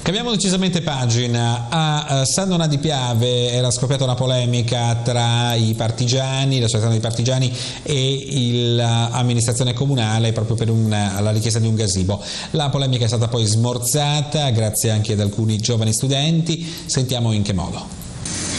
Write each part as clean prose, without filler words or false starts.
Cambiamo decisamente pagina. A San Donà di Piave era scoppiata una polemica tra i partigiani, l'associazione dei partigiani e l'amministrazione comunale proprio per la richiesta di un gazebo. La polemica è stata poi smorzata grazie anche ad alcuni giovani studenti. Sentiamo in che modo.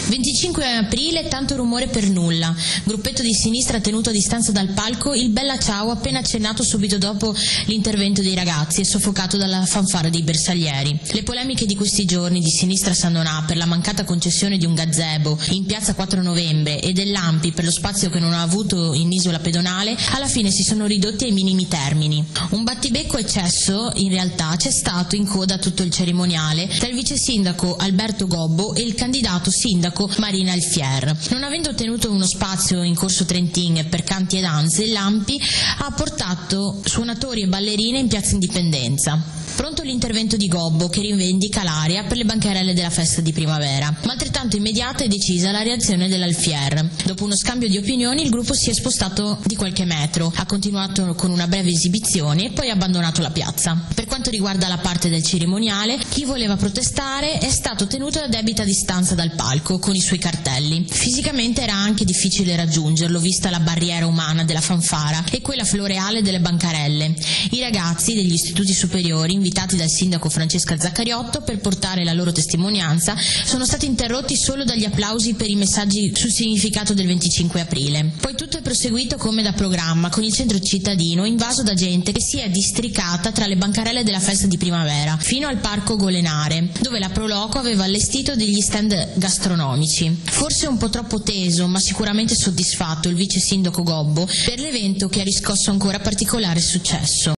25 aprile, tanto rumore per nulla. Gruppetto di sinistra tenuto a distanza dal palco, il Bella Ciao appena accennato subito dopo l'intervento dei ragazzi e soffocato dalla fanfara dei bersaglieri. Le polemiche di questi giorni di sinistra San Donà per la mancata concessione di un gazebo in piazza 4 novembre e dell'Ampi per lo spazio che non ha avuto in isola pedonale alla fine si sono ridotti ai minimi termini. Un battibecco eccesso in realtà c'è stato in coda a tutto il cerimoniale tra il vice sindaco Alberto Gobbo e il candidato sindaco Marina Alfier. Non avendo ottenuto uno spazio in Corso Trentin per canti e danze, l'Ampi ha portato suonatori e ballerine in piazza Indipendenza. Pronto l'intervento di Gobbo che rivendica l'area per le bancarelle della festa di primavera, ma altrettanto immediata e decisa la reazione dell'Alfier. Dopo uno scambio di opinioni il gruppo si è spostato di qualche metro, ha continuato con una breve esibizione e poi ha abbandonato la piazza. Per quanto riguarda la parte del cerimoniale, chi voleva protestare è stato tenuto a debita distanza dal palco con i suoi cartelli. Fisicamente era anche difficile raggiungerlo vista la barriera umana della fanfara e quella floreale delle bancarelle. I ragazzi degli istituti superiori invitati dal sindaco Francesca Zaccariotto per portare la loro testimonianza sono stati interrotti solo dagli applausi per i messaggi sul significato del 25 aprile. Poi tutto è proseguito come da programma, con il centro cittadino invaso da gente che si è districata tra le bancarelle della festa di primavera fino al parco Golenare, dove la Proloco aveva allestito degli stand gastronomici. Forse un po' troppo teso, ma sicuramente soddisfatto il vice sindaco Gobbo per l'evento che ha riscosso ancora particolare successo.